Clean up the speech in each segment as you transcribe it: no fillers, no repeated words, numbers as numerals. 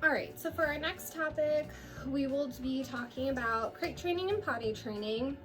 All right, so for our next topic, we will be talking about crate training and potty training.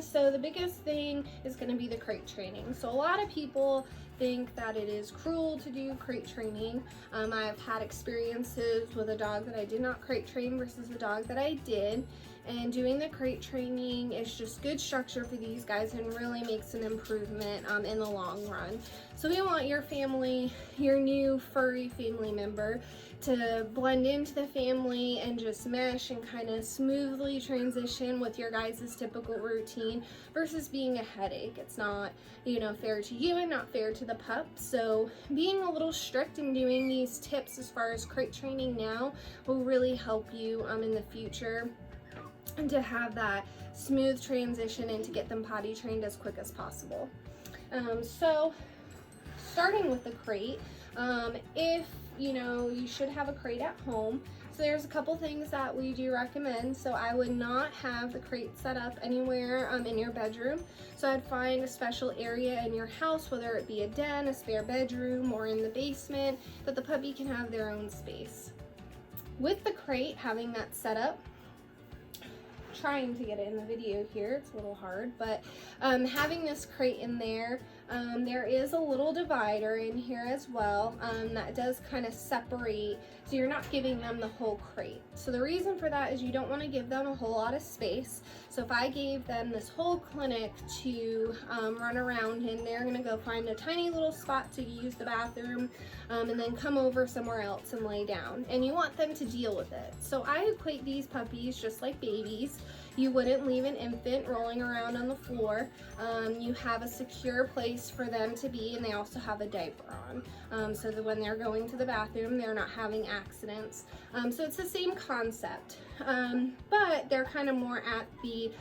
So the biggest thing is going to be the crate training. So a lot of people think that it is cruel to do crate training. I've had experiences with a dog that I did not crate train versus a dog that I did. And doing the crate training is just good structure for these guys and really makes an improvement in the long run. So we want your family, your new furry family member, to blend into the family and just mesh and kind of smoothly transition with your guys' typical routine versus being a headache. It's not, fair to you and not fair to the pup. So being a little strict and doing these tips as far as crate training now will really help you in the future, and to have that smooth transition and to get them potty trained as quick as possible. So starting with the crate, if you should have a crate at home. So there's a couple things that we do recommend. So I would not have the crate set up anywhere in your bedroom. So I'd find a special area in your house, whether it be a den, a spare bedroom, or in the basement, that the puppy can have their own space. With the crate, having that set up, trying to get it in the video here, it's a little hard, but having this crate in there, there is a little divider in here as well that does kind of separate, so you're not giving them the whole crate. So the reason for that is you don't want to give them a whole lot of space. So if I gave them this whole clinic to run around in, they're going to go find a tiny little spot to use the bathroom and then come over somewhere else and lay down, and you want them to deal with it. So I equate these puppies just like babies. You wouldn't leave an infant rolling around on the floor. You have a secure place for them to be, and they also have a diaper on, so that when they're going to the bathroom, they're not having accidents. So it's the same concept, but they're kind of more at the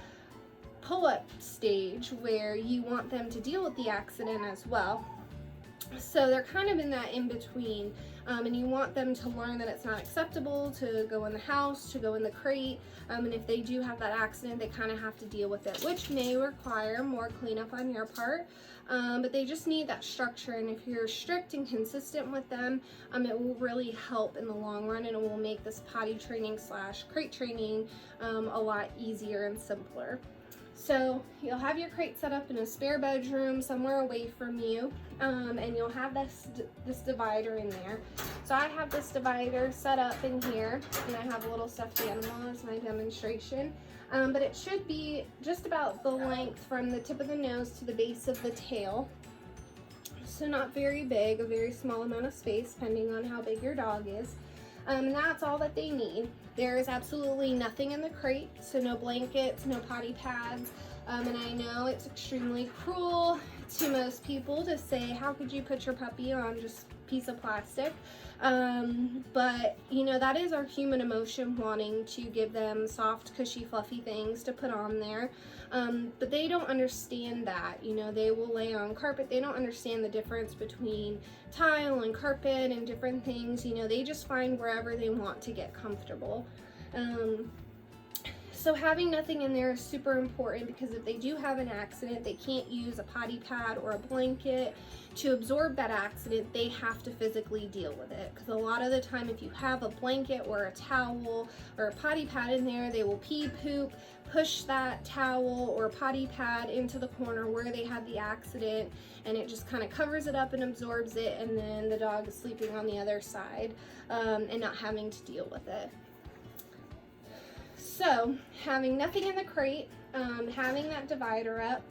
pull-up stage where you want them to deal with the accident as well. So they're kind of in that in-between, and you want them to learn that it's not acceptable to go in the house, to go in the crate, and if they do have that accident, they kind of have to deal with it, which may require more cleanup on your part, but they just need that structure, and if you're strict and consistent with them, it will really help in the long run, and it will make this potty training / crate training a lot easier and simpler. So you'll have your crate set up in a spare bedroom somewhere away from you, and you'll have this divider in there. So I have this divider set up in here, and I have a little stuffed animal as my demonstration. But it should be just about the length from the tip of the nose to the base of the tail. So not very big, a very small amount of space, depending on how big your dog is. And that's all that they need. There is absolutely nothing in the crate, so no blankets, no potty pads, and I know it's extremely cruel to most people to say, how could you put your puppy on just a piece of plastic? But that is our human emotion, wanting to give them soft, cushy, fluffy things to put on there. But they don't understand that. They will lay on carpet. They don't understand the difference between tile and carpet and different things. They just find wherever they want to get comfortable. So having nothing in there is super important, because if they do have an accident, they can't use a potty pad or a blanket to absorb that accident. They have to physically deal with it, because a lot of the time, if you have a blanket or a towel or a potty pad in there, they will pee, poop, push that towel or potty pad into the corner where they had the accident, and it just kind of covers it up and absorbs it, and then the dog is sleeping on the other side and not having to deal with it. So having nothing in the crate, having that divider up,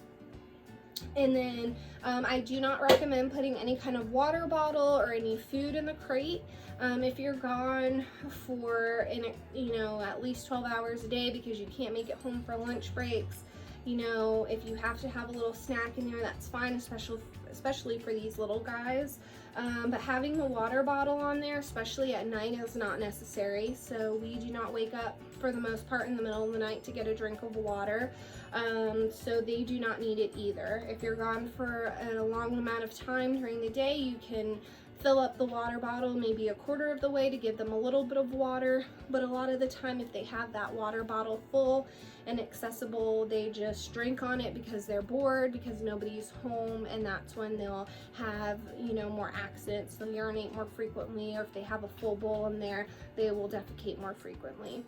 and then I do not recommend putting any kind of water bottle or any food in the crate. If you're gone for at least 12 hours a day because you can't make it home for lunch breaks, if you have to have a little snack in there, that's fine, especially for these little guys. But having the water bottle on there, especially at night, is not necessary. So we do not wake up for the most part in the middle of the night to get a drink of water. So they do not need it either. If you're gone for a long amount of time during the day, you can fill up the water bottle maybe a quarter of the way to give them a little bit of water. But a lot of the time, if they have that water bottle full and accessible, they just drink on it because they're bored, because nobody's home, and that's when they'll have, you know, more accidents. They'll urinate more frequently, or if they have a full bowl in there, they will defecate more frequently.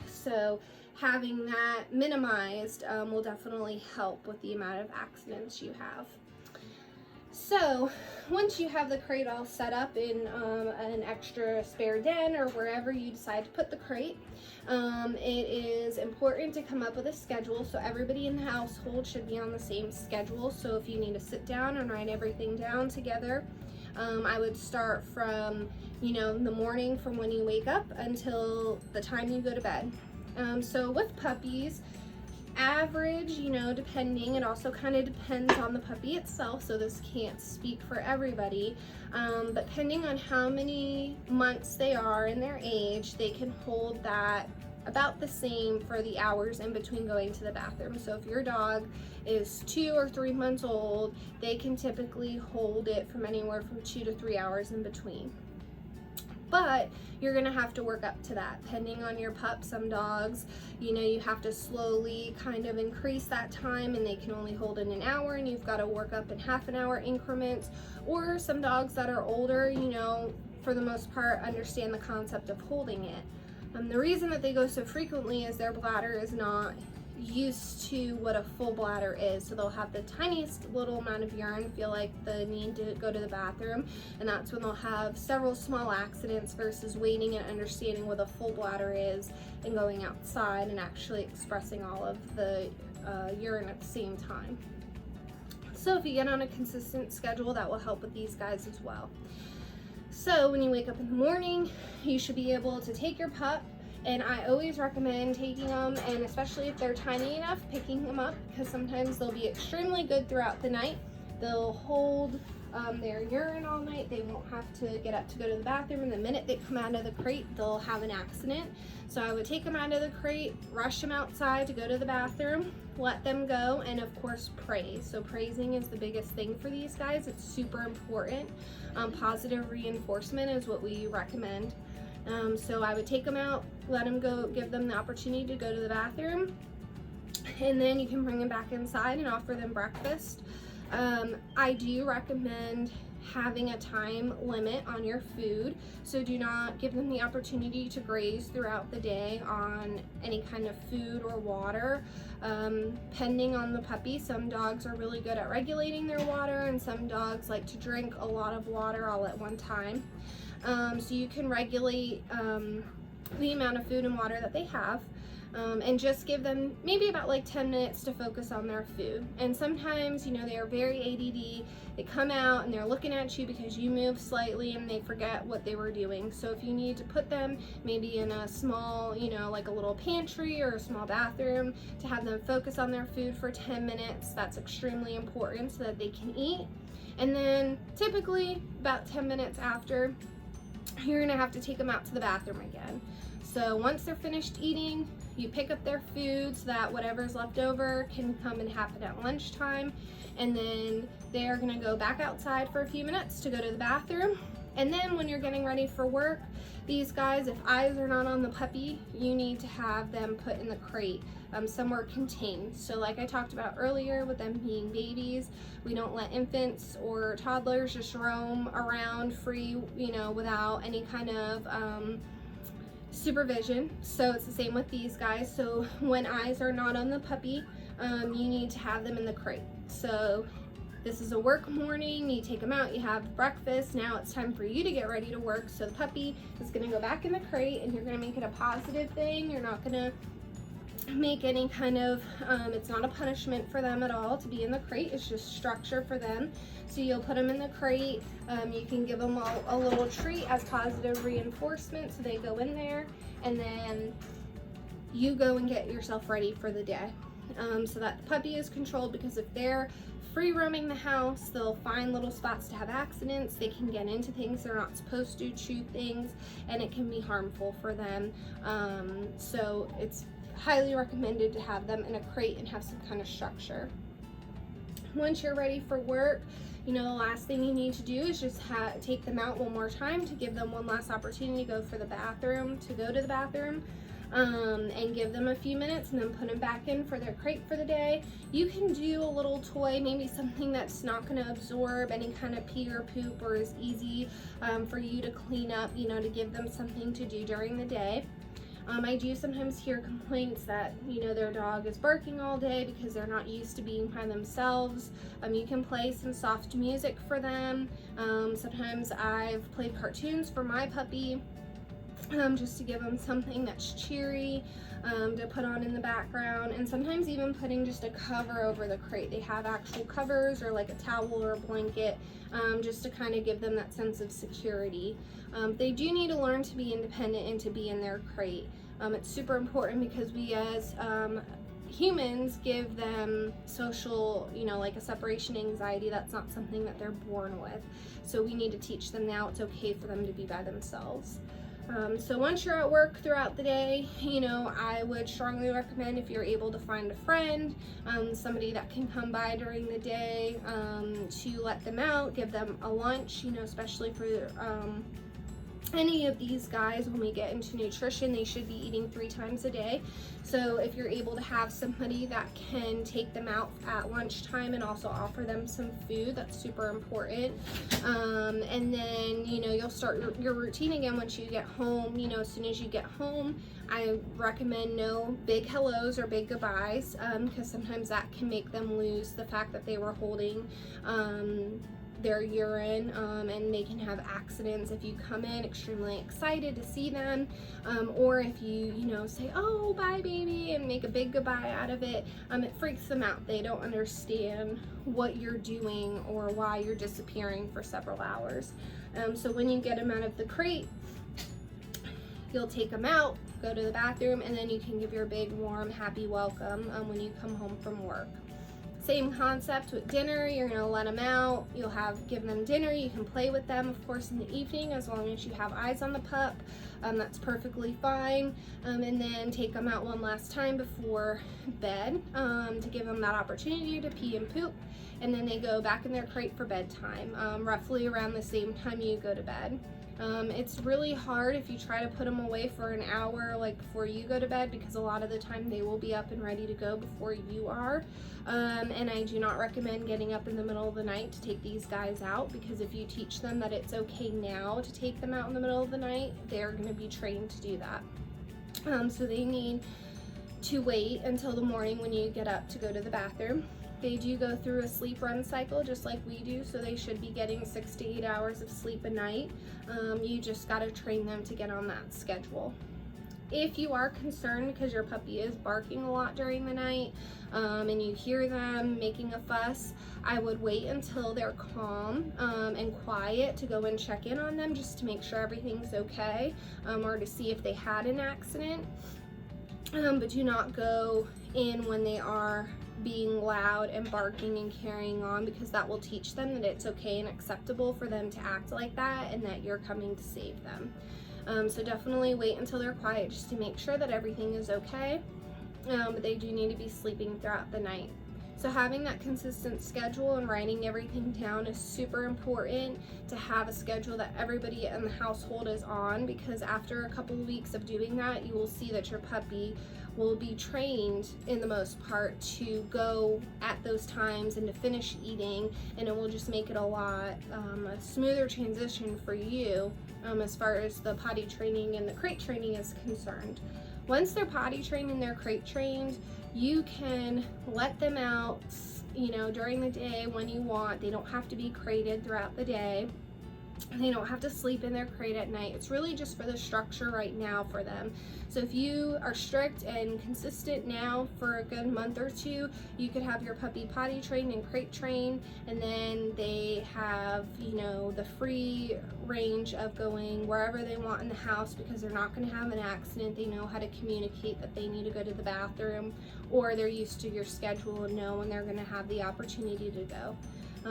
So having that minimized will definitely help with the amount of accidents you have. So once you have the crate all set up in an extra spare den or wherever you decide to put the crate, it is important to come up with a schedule. So everybody in the household should be on the same schedule. So if you need to sit down and write everything down together, I would start from, you know, the morning, from when you wake up until the time you go to bed. So with puppies, average, you know, depending, it also kind of depends on the puppy itself, so this can't speak for everybody, but depending on how many months they are in their age, they can hold that about the same for the hours in between going to the bathroom. So if your dog is 2 or 3 months old, they can typically hold it from anywhere from 2 to 3 hours in between. But you're gonna have to work up to that, depending on your pup. Some dogs, you know, you have to slowly kind of increase that time, and they can only hold in an hour, and you've got to work up in half an hour increments. Or some dogs that are older, you know, for the most part, understand the concept of holding it. The reason that they go so frequently is their bladder is not used to what a full bladder is, so they'll have the tiniest little amount of urine, feel like the need to go to the bathroom, and that's when they'll have several small accidents versus waiting and understanding what a full bladder is and going outside and actually expressing all of the urine at the same time. So if you get on a consistent schedule, that will help with these guys as well. So when you wake up in the morning, you should be able to take your pup, and I always recommend taking them, and especially if they're tiny enough, picking them up, because sometimes they'll be extremely good throughout the night. They'll hold their urine all night. They won't have to get up to go to the bathroom, and the minute they come out of the crate, they'll have an accident. So I would take them out of the crate, rush them outside to go to the bathroom, let them go, and of course praise. So praising is the biggest thing for these guys. It's super important. Positive reinforcement is what we recommend. So I would take them out, let them go, give them the opportunity to go to the bathroom, and then you can bring them back inside and offer them breakfast. I do recommend having a time limit on your food, so do not give them the opportunity to graze throughout the day on any kind of food or water. Depending on the puppy, some dogs are really good at regulating their water, and some dogs like to drink a lot of water all at one time. So you can regulate the amount of food and water that they have, and just give them maybe about like 10 minutes to focus on their food. And sometimes, you know, they are very ADD. They come out and they're looking at you because you move slightly and they forget what they were doing. So if you need to put them maybe in a small, you know, like a little pantry or a small bathroom to have them focus on their food for 10 minutes, that's extremely important so that they can eat. And then typically about 10 minutes after, you're gonna have to take them out to the bathroom again. So once they're finished eating, you pick up their food so that whatever's left over can come and happen at lunchtime. And then they're gonna go back outside for a few minutes to go to the bathroom. And then when you're getting ready for work, these guys, if eyes are not on the puppy, you need to have them put in the crate, somewhere contained. So like I talked about earlier with them being babies, we don't let infants or toddlers just roam around free, you know, without any kind of supervision. So it's the same with these guys. So when eyes are not on the puppy, you need to have them in the crate. So this is a work morning, you take them out, you have breakfast, now it's time for you to get ready to work. So the puppy is gonna go back in the crate, and you're gonna make it a positive thing. You're not gonna make any kind of, it's not a punishment for them at all to be in the crate, it's just structure for them. So you'll put them in the crate, you can give them a little treat as positive reinforcement so they go in there, and then you go and get yourself ready for the day. So that the puppy is controlled, because if they're free roaming the house, they'll find little spots to have accidents, they can get into things they're not supposed to, chew things, and it can be harmful for them. So it's highly recommended to have them in a crate and have some kind of structure. Once you're ready for work, the last thing you need to do is just take them out one more time to give them one last opportunity to go to the bathroom, and give them a few minutes and then put them back in for their crate for the day. You can do a little toy, maybe something that's not going to absorb any kind of pee or poop, or is easy for you to clean up, to give them something to do during the day. I do sometimes hear complaints that, their dog is barking all day because they're not used to being by themselves. You can play some soft music for them. Sometimes I've played cartoons for my puppy, just to give them something that's cheery to put on in the background, and sometimes even putting just a cover over the crate. They have actual covers, or like a towel or a blanket, just to kind of give them that sense of security. They do need to learn to be independent and to be in their crate. It's super important because we as humans give them social, like a separation anxiety. That's not something that they're born with. So we need to teach them now it's okay for them to be by themselves. So once you're at work throughout the day, I would strongly recommend, if you're able to find a friend, somebody that can come by during the day, to let them out, give them a lunch, especially for any of these guys. When we get into nutrition, they should be eating 3 times a day. So if you're able to have somebody that can take them out at lunchtime and also offer them some food, that's super important. And then, you'll start your routine again once you get home. As soon as you get home, I recommend no big hellos or big goodbyes, because sometimes that can make them lose the fact that they were holding their urine, and they can have accidents if you come in extremely excited to see them, or if you say, oh, bye baby, and make a big goodbye out of it. It freaks them out. They don't understand what you're doing or why you're disappearing for several hours. So when you get them out of the crate, you'll take them out, go to the bathroom, and then you can give your big warm happy welcome when you come home from work. Same concept with dinner. You're going to let them out. You'll give them dinner. You can play with them, of course, in the evening, as long as you have eyes on the pup. That's perfectly fine. And then take them out one last time before bed, to give them that opportunity to pee and poop. And then they go back in their crate for bedtime, roughly around the same time you go to bed. It's really hard if you try to put them away for an hour, like before you go to bed, because a lot of the time they will be up and ready to go before you are. And I do not recommend getting up in the middle of the night to take these guys out, because if you teach them that it's okay now to take them out in the middle of the night, they're going to be trained to do that. So they need to wait until the morning when you get up to go to the bathroom. They do go through a sleep REM cycle just like we do, so they should be getting 6 to 8 hours of sleep a night. You just got to train them to get on that schedule. If you are concerned because your puppy is barking a lot during the night, and you hear them making a fuss, I would wait until they're calm and quiet to go and check in on them, just to make sure everything's okay, or to see if they had an accident. But do not go in when they are being loud and barking and carrying on, because that will teach them that it's okay and acceptable for them to act like that, and that you're coming to save them. So definitely wait until they're quiet, just to make sure that everything is okay. But they do need to be sleeping throughout the night. So having that consistent schedule and writing everything down is super important, to have a schedule that everybody in the household is on, because after a couple of weeks of doing that, you will see that your puppy will be trained, in the most part, to go at those times and to finish eating, and it will just make it a lot a smoother transition for you as far as the potty training and the crate training is concerned. Once they're potty trained and they're crate trained, you can let them out, during the day when you want. They don't have to be crated throughout the day. They don't have to sleep in their crate at night. It's really just for the structure right now for them. So if you are strict and consistent now for a good month or two, you could have your puppy potty trained and crate trained, and then they have, the free range of going wherever they want in the house, because they're not going to have an accident. They know how to communicate that they need to go to the bathroom, or they're used to your schedule and know when they're going to have the opportunity to go.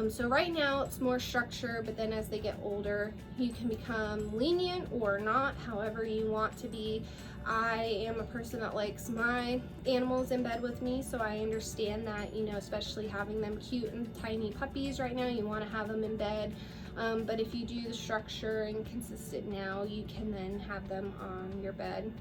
So right now it's more structure, but then as they get older, you can become lenient or not, however you want to be. I am a person that likes my animals in bed with me, so I understand that, you know, especially having them cute and tiny puppies right now, you want to have them in bed. But if you do the structure and consistent now, you can then have them on your bed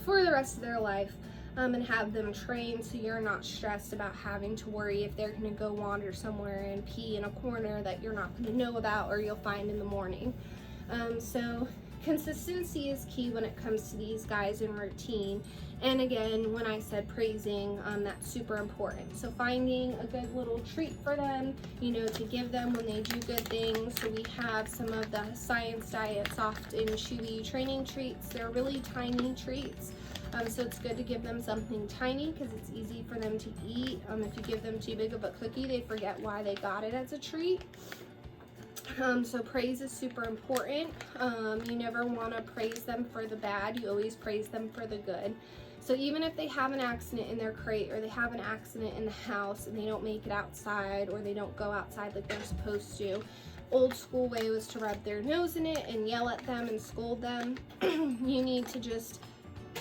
for the rest of their life, and have them trained so you're not stressed about having to worry if they're going to go wander somewhere and pee in a corner that you're not going to know about or you'll find in the morning. So consistency is key when it comes to these guys in routine. And again, when I said praising, that's super important. So finding a good little treat for them, you know, to give them when they do good things. So we have some of the Science Diet soft and chewy training treats. They're really tiny treats. So it's good to give them something tiny because it's easy for them to eat. If you give them too big of a cookie, they forget why they got it as a treat. So praise is super important. You never want to praise them for the bad. You always praise them for the good. So even if they have an accident in their crate, or they have an accident in the house and they don't make it outside, or they don't go outside like they're supposed to, old school way was to rub their nose in it and yell at them and scold them. You need to just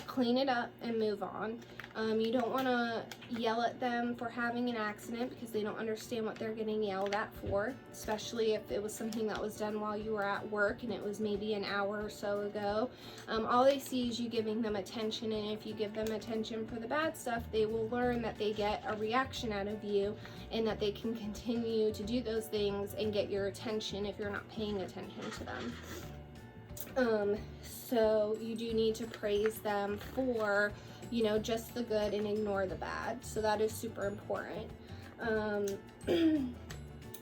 clean it up and move on. You don't want to yell at them for having an accident because they don't understand what they're getting yelled at for, especially if it was something that was done while you were at work and it was maybe an hour or so ago. All they see is you giving them attention, and if you give them attention for the bad stuff, they will learn that they get a reaction out of you and that they can continue to do those things and get your attention if you're not paying attention to them. So you do need to praise them for, you know, just the good and ignore the bad. So that is super important.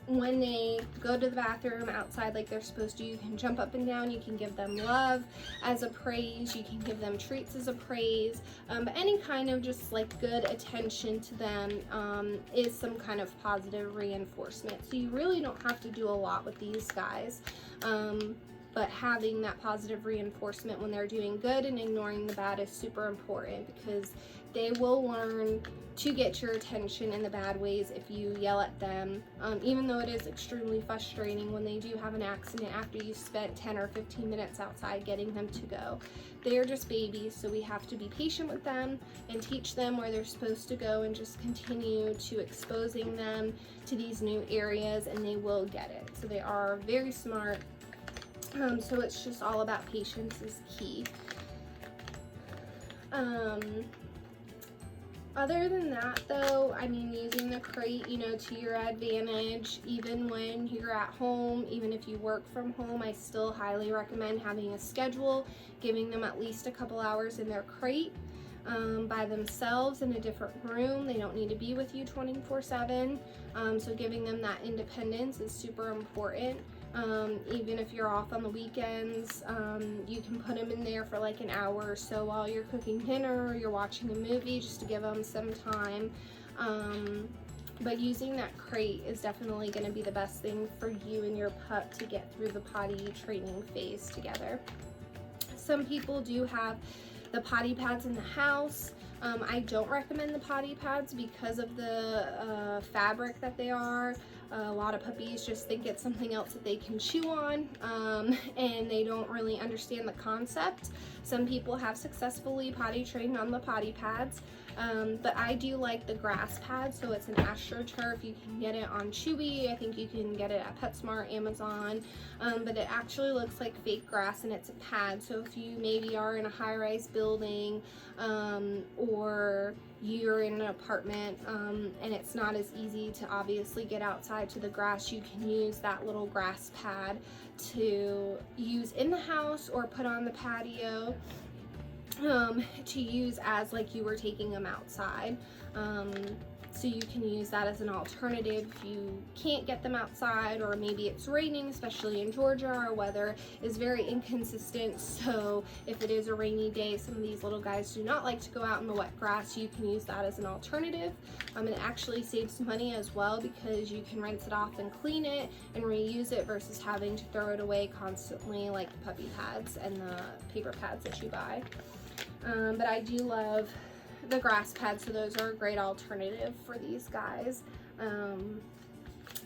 When they go to the bathroom outside like they're supposed to, you can jump up and down. You can give them love as a praise. You can give them treats as a praise. But any kind of just like good attention to them is some kind of positive reinforcement. So you really don't have to do a lot with these guys. But having that positive reinforcement when they're doing good and ignoring the bad is super important, because they will learn to get your attention in the bad ways if you yell at them. Even though it is extremely frustrating when they do have an accident after you spent 10 or 15 minutes outside getting them to go. They are just babies, so we have to be patient with them and teach them where they're supposed to go and just continue to exposing them to these new areas, and they will get it. So they are very smart. So it's just all about patience is key. Other than that though, I mean, using the crate, you know, to your advantage, even when you're at home, even if you work from home, I still highly recommend having a schedule, giving them at least a couple hours in their crate by themselves in a different room. They don't need to be with you 24/7. So giving them that independence is super important. Even if you're off on the weekends, you can put them in there for like an hour or so while you're cooking dinner or you're watching a movie, just to give them some time. But using that crate is definitely going to be the best thing for you and your pup to get through the potty training phase together. Some people do have the potty pads in the house. I don't recommend the potty pads because of the fabric that they are. A lot of puppies just think it's something else that they can chew on, and they don't really understand the concept. Some people have successfully potty trained on the potty pads, but I do like the grass pad. So it's an AstroTurf. You can get it on Chewy. I think you can get it at PetSmart, Amazon, but it actually looks like fake grass, and it's a pad. So if you maybe are in a high-rise building, or you're in an apartment, and it's not as easy to obviously get outside to the grass, you can use that little grass pad to use in the house or put on the patio, to use as like you were taking them outside. So you can use that as an alternative if you can't get them outside, or maybe it's raining, especially in Georgia. Our weather is very inconsistent, so if it is a rainy day, some of these little guys do not like to go out in the wet grass. You can use that as an alternative. It actually saves money as well, because you can rinse it off and clean it and reuse it versus having to throw it away constantly like the puppy pads and the paper pads that you buy. But I do love the grass pads, so those are a great alternative for these guys.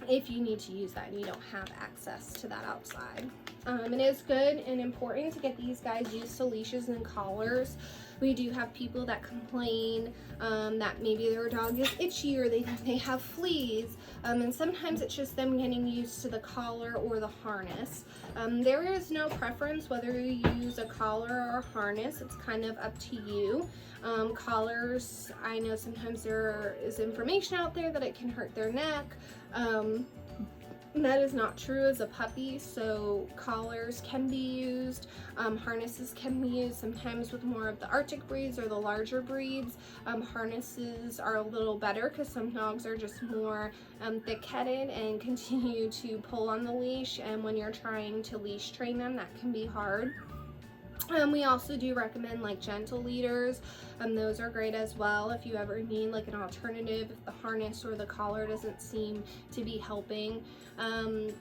if you need to use that and you don't have access to that outside. It is good and important to get these guys used to leashes and collars. We do have people that complain that maybe their dog is itchy or they think they have fleas, and sometimes it's just them getting used to the collar or the harness. There is no preference whether you use a collar or a harness. It's kind of up to you. Collars, I know sometimes there is information out there that it can hurt their neck. That is not true as a puppy, so collars can be used, harnesses can be used. Sometimes with more of the Arctic breeds or the larger breeds, harnesses are a little better because some dogs are just more thick-headed and continue to pull on the leash, and when you're trying to leash train them, that can be hard. We also do recommend like gentle leaders. Those are great as well if you ever need like an alternative, if the harness or the collar doesn't seem to be helping.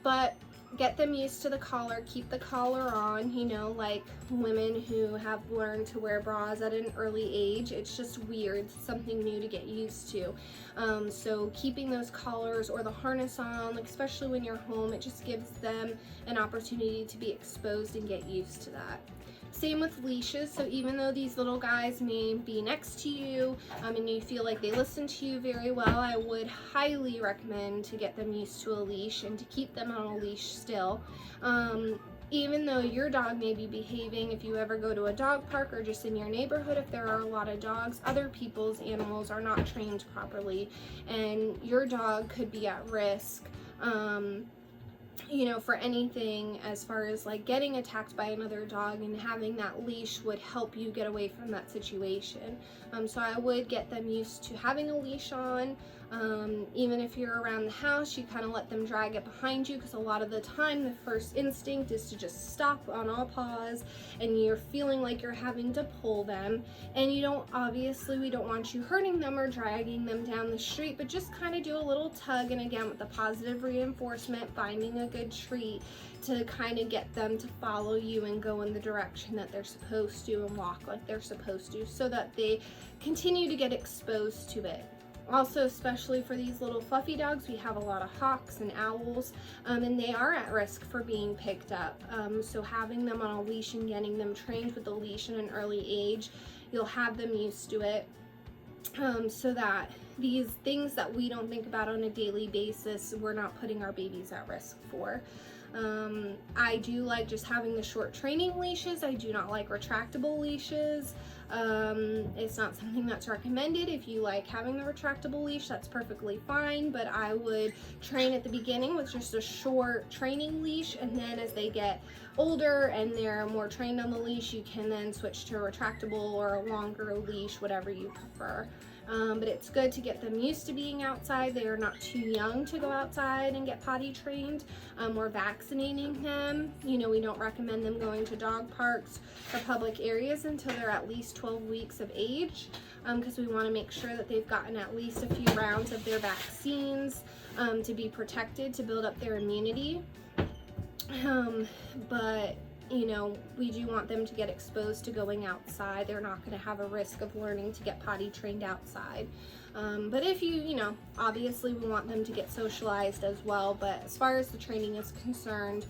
But get them used to the collar, keep the collar on, you know, like women who have learned to wear bras at an early age. It's just weird, something new to get used to. So keeping those collars or the harness on, like especially when you're home, it just gives them an opportunity to be exposed and get used to that. Same with leashes, so even though these little guys may be next to you and you feel like they listen to you very well, I would highly recommend to get them used to a leash and to keep them on a leash still. Even though your dog may be behaving, if you ever go to a dog park or just in your neighborhood, if there are a lot of dogs, other people's animals are not trained properly and your dog could be at risk. You know, for anything as far as like getting attacked by another dog, and having that leash would help you get away from that situation. So I would get them used to having a leash on. Even if you're around the house, you kind of let them drag it behind you, because a lot of the time the first instinct is to just stop on all paws and you're feeling like you're having to pull them, and you don't, obviously we don't want you hurting them or dragging them down the street, but just kind of do a little tug, and again with the positive reinforcement, finding a good treat to kind of get them to follow you and go in the direction that they're supposed to and walk like they're supposed to, so that they continue to get exposed to it. Also, especially for these little fluffy dogs, we have a lot of hawks and owls, and they are at risk for being picked up. So having them on a leash and getting them trained with the leash at an early age, you'll have them used to it, so that these things that we don't think about on a daily basis, we're not putting our babies at risk for. I do like just having the short training leashes. I do not like retractable leashes. It's not something that's recommended. If you like having the retractable leash, that's perfectly fine, but I would train at the beginning with just a short training leash, and then as they get older and they're more trained on the leash, you can then switch to a retractable or a longer leash, whatever you prefer. But it's good to get them used to being outside. They are not too young to go outside and get potty trained. We're vaccinating them. You know, we don't recommend them going to dog parks or public areas until they're at least 12 weeks of age, because we want to make sure that they've gotten at least a few rounds of their vaccines to be protected, to build up their immunity. But you know, we do want them to get exposed to going outside. They're not going to have a risk of learning to get potty trained outside. But if you know, obviously we want them to get socialized as well, but as far as the training is concerned,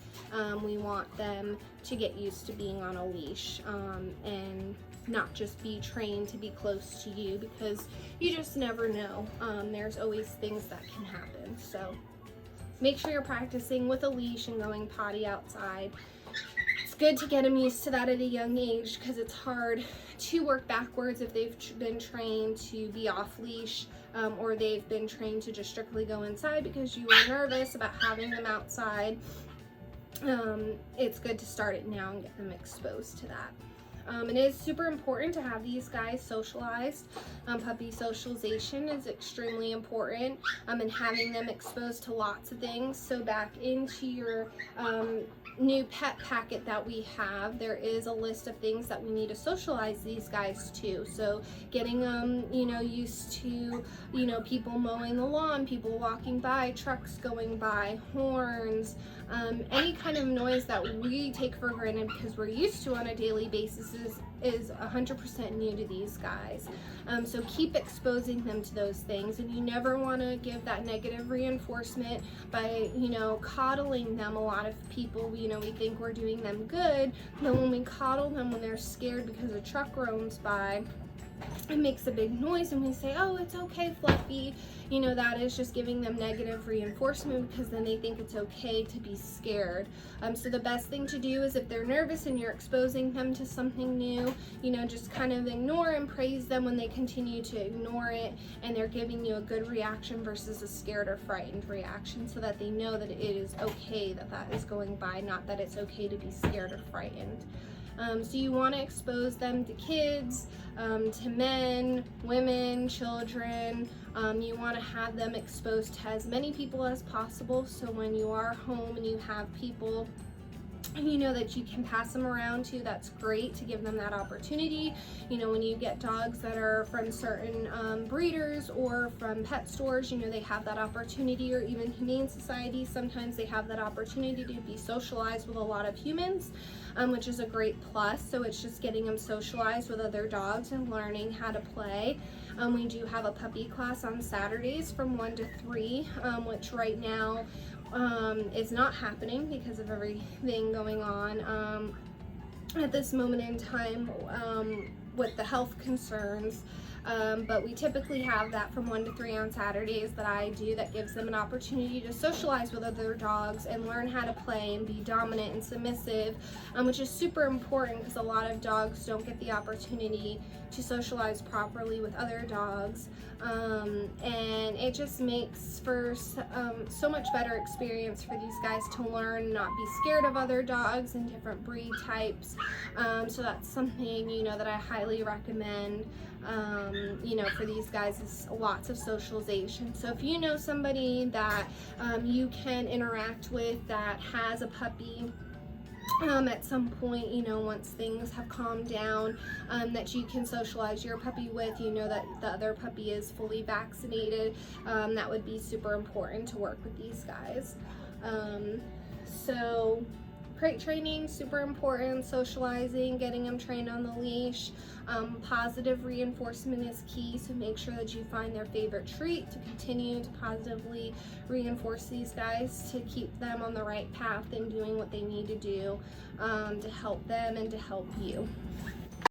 we want them to get used to being on a leash, and not just be trained to be close to you, because you just never know. There's always things that can happen. So make sure you're practicing with a leash and going potty outside. It's good to get them used to that at a young age, because it's hard to work backwards if they've been trained to be off leash, or they've been trained to just strictly go inside because you were nervous about having them outside. It's good to start it now and get them exposed to that. It is super important to have these guys socialized. Puppy socialization is extremely important, and having them exposed to lots of things. So back into your new pet packet that we have, there is a list of things that we need to socialize these guys to. So getting them, you know, used to, you know, people mowing the lawn, people walking by, trucks going by, horns, Any kind of noise that we take for granted because we're used to on a daily basis is 100% new to these guys. So keep exposing them to those things, and you never want to give that negative reinforcement by, coddling them. A lot of people, we think we're doing them good, but when we coddle them when they're scared because a truck roams by, it makes a big noise and we say, oh, it's okay, Fluffy, that is just giving them negative reinforcement, because then they think it's okay to be scared. So the best thing to do is, if they're nervous and you're exposing them to something new, just kind of ignore and praise them when they continue to ignore it and they're giving you a good reaction versus a scared or frightened reaction, so that they know that it is okay that is going by, not that it's okay to be scared or frightened. So you want to expose them to kids, to men, women, children. You want to have them exposed to as many people as possible, so when you are home and you have people that you can pass them around to, that's great to give them that opportunity. When you get dogs that are from certain breeders or from pet stores, they have that opportunity, or even humane societies, sometimes they have that opportunity to be socialized with a lot of humans, which is a great plus. So it's just getting them socialized with other dogs and learning how to play. We do have a puppy class on Saturdays from 1 to 3, which right now is not happening because of everything going on at this moment in time with the health concerns. But we typically have that from 1 to 3 on Saturdays that I do, that gives them an opportunity to socialize with other dogs and learn how to play and be dominant and submissive, which is super important because a lot of dogs don't get the opportunity to socialize properly with other dogs, and it just makes for so much better experience for these guys to learn, not be scared of other dogs and different breed types. So that's something that I highly recommend. For these guys is lots of socialization. So if you know somebody that you can interact with that has a puppy at some point, once things have calmed down, that you can socialize your puppy with, that the other puppy is fully vaccinated, that would be super important to work with these guys. So crate training, super important. Socializing, getting them trained on the leash. Positive reinforcement is key, so make sure that you find their favorite treat to continue to positively reinforce these guys, to keep them on the right path and doing what they need to do to help them and to help you.